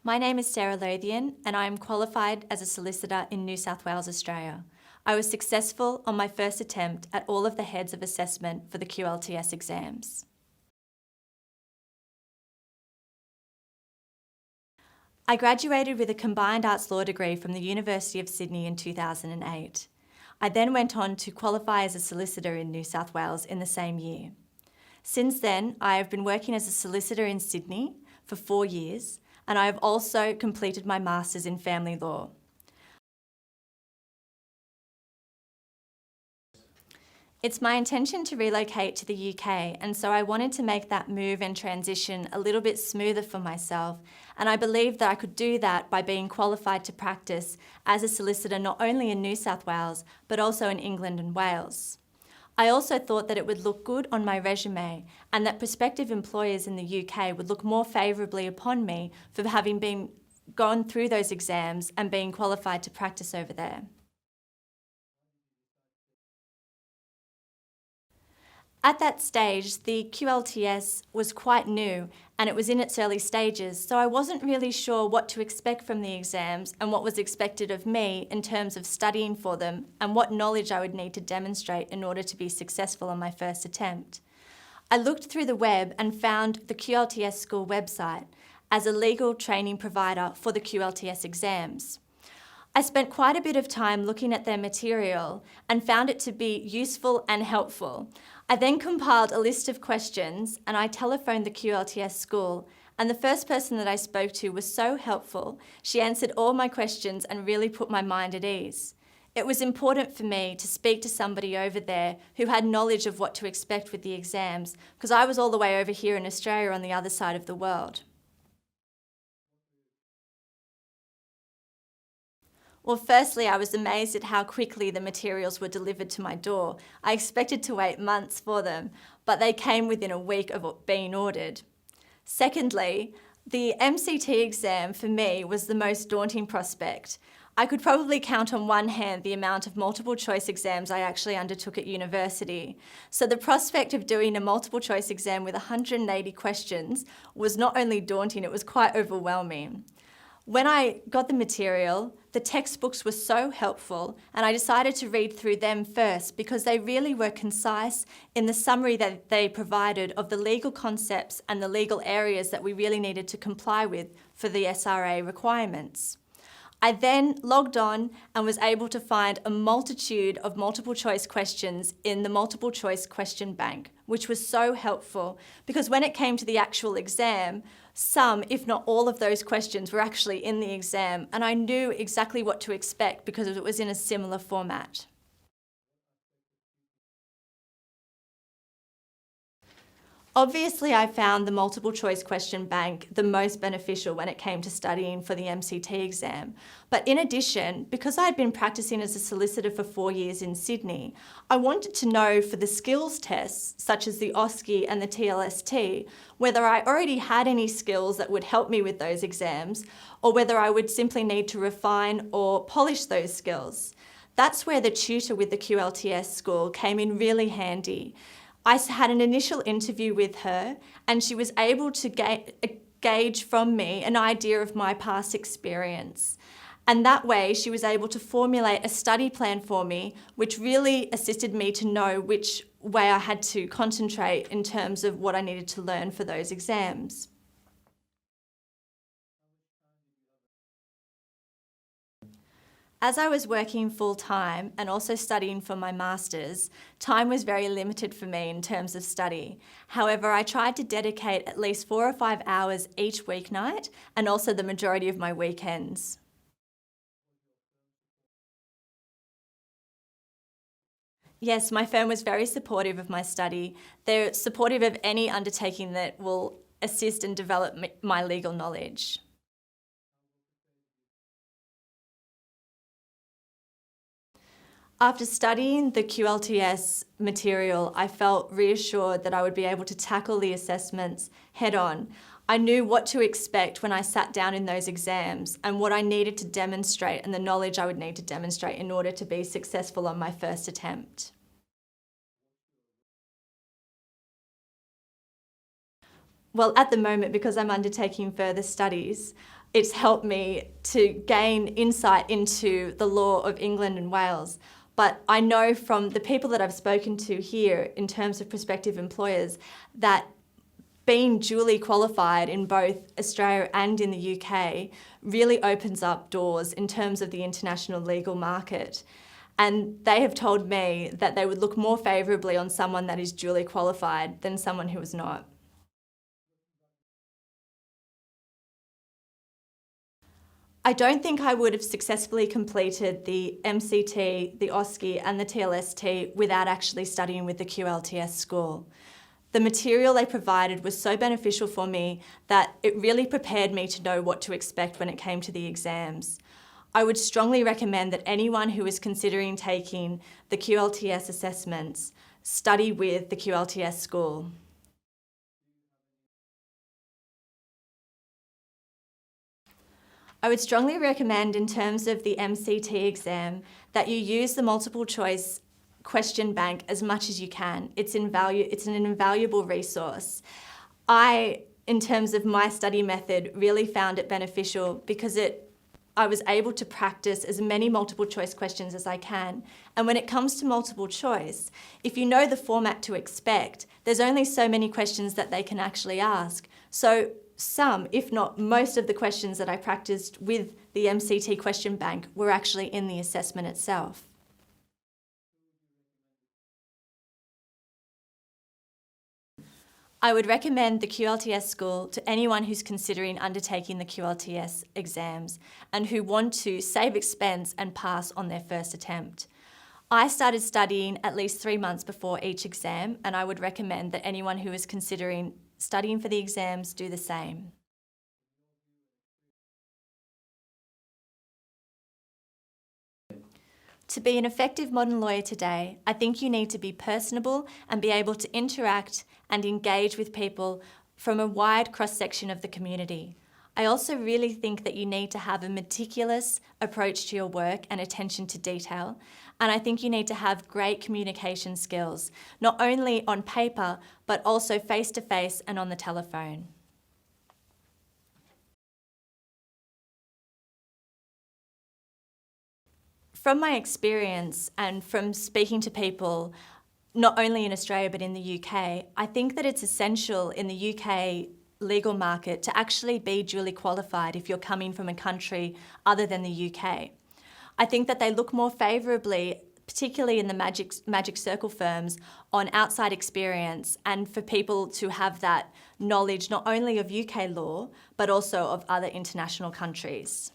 My name is Sarah Lothian and I am qualified as a solicitor in New South Wales, Australia. I was successful on my first attempt at all of the heads of assessment for the QLTS exams. I graduated with a combined arts law degree from the University of Sydney in 2008. I then went on to qualify as a solicitor in New South Wales in the same year. Since then, I have been working as a solicitor in Sydney for 4 years, and I have also completed my Masters in Family Law. It's my intention to relocate to the UK, and so I wanted to make that move and transition a little bit smoother for myself, and I believed that I could do that by being qualified to practice as a solicitor not only in New South Wales, but also in England and Wales. I also thought that it would look good on my resume and that prospective employers in the UK would look more favourably upon me for having gone through those exams and being qualified to practice over there. At that stage, the QLTS was quite new and it was in its early stages, so I wasn't really sure what to expect from the exams and what was expected of me in terms of studying for them and what knowledge I would need to demonstrate in order to be successful on my first attempt. I looked through the web and found the QLTS school website as a legal training provider for the QLTS exams. I spent quite a bit of time looking at their material and found it to be useful and helpful. I then compiled a list of questions and I telephoned the QLTS school, and the first person that I spoke to was so helpful. She answered all my questions and really put my mind at ease. It was important for me to speak to somebody over there who had knowledge of what to expect with the exams, because I was all the way over here in Australia on the other side of the world. Well, firstly, I was amazed at how quickly the materials were delivered to my door. I expected to wait months for them, but they came within a week of being ordered. Secondly, the MCT exam for me was the most daunting prospect. I could probably count on one hand the amount of multiple choice exams I actually undertook at university. So the prospect of doing a multiple choice exam with 180 questions was not only daunting, it was quite overwhelming. When I got the material, the textbooks were so helpful and I decided to read through them first because they really were concise in the summary that they provided of the legal concepts and the legal areas that we really needed to comply with for the SRA requirements. I then logged on and was able to find a multitude of multiple choice questions in the multiple choice question bank, which was so helpful because when it came to the actual exam, some, if not all of those questions were actually in the exam, and I knew exactly what to expect because it was in a similar format. Obviously, I found the multiple choice question bank the most beneficial when it came to studying for the MCT exam. But in addition, because I'd been practicing as a solicitor for 4 years in Sydney, I wanted to know for the skills tests, such as the OSCE and the TLST, whether I already had any skills that would help me with those exams, or whether I would simply need to refine or polish those skills. That's where the tutor with the QLTS school came in really handy. I had an initial interview with her and she was able to gauge from me an idea of my past experience. And that way she was able to formulate a study plan for me, which really assisted me to know which way I had to concentrate in terms of what I needed to learn for those exams. As I was working full-time and also studying for my Masters, time was very limited for me in terms of study. However, I tried to dedicate at least 4 or 5 hours each weeknight and also the majority of my weekends. Yes, my firm was very supportive of my study. They're supportive of any undertaking that will assist and develop my legal knowledge. After studying the QLTS material, I felt reassured that I would be able to tackle the assessments head on. I knew what to expect when I sat down in those exams and what I needed to demonstrate and the knowledge I would need to demonstrate in order to be successful on my first attempt. Well, at the moment, because I'm undertaking further studies, it's helped me to gain insight into the law of England and Wales. But I know from the people that I've spoken to here in terms of prospective employers that being duly qualified in both Australia and in the UK really opens up doors in terms of the international legal market. And they have told me that they would look more favourably on someone that is duly qualified than someone who is not. I don't think I would have successfully completed the MCT, the OSCE and the TLST without actually studying with the QLTS school. The material they provided was so beneficial for me that it really prepared me to know what to expect when it came to the exams. I would strongly recommend that anyone who is considering taking the QLTS assessments study with the QLTS school. I would strongly recommend, in terms of the MCT exam, that you use the multiple choice question bank as much as you can. It's an invaluable resource. I, in terms of my study method, really found it beneficial because I was able to practice as many multiple choice questions as I can. And when it comes to multiple choice, if you know the format to expect, there's only so many questions that they can actually ask. So some, if not most, of the questions that I practiced with the MCT question bank were actually in the assessment itself. I would recommend the QLTS school to anyone who's considering undertaking the QLTS exams and who want to save expense and pass on their first attempt. I started studying at least 3 months before each exam, and I would recommend that anyone who is considering studying for the exams do the same. To be an effective modern lawyer today, I think you need to be personable and be able to interact and engage with people from a wide cross-section of the community. I also really think that you need to have a meticulous approach to your work and attention to detail, and I think you need to have great communication skills, not only on paper, but also face-to-face and on the telephone. From my experience and from speaking to people, not only in Australia but in the UK, I think that it's essential in the UK legal market to actually be duly qualified if you're coming from a country other than the UK. I think that they look more favourably, particularly in the magic circle firms, on outside experience and for people to have that knowledge not only of UK law but also of other international countries.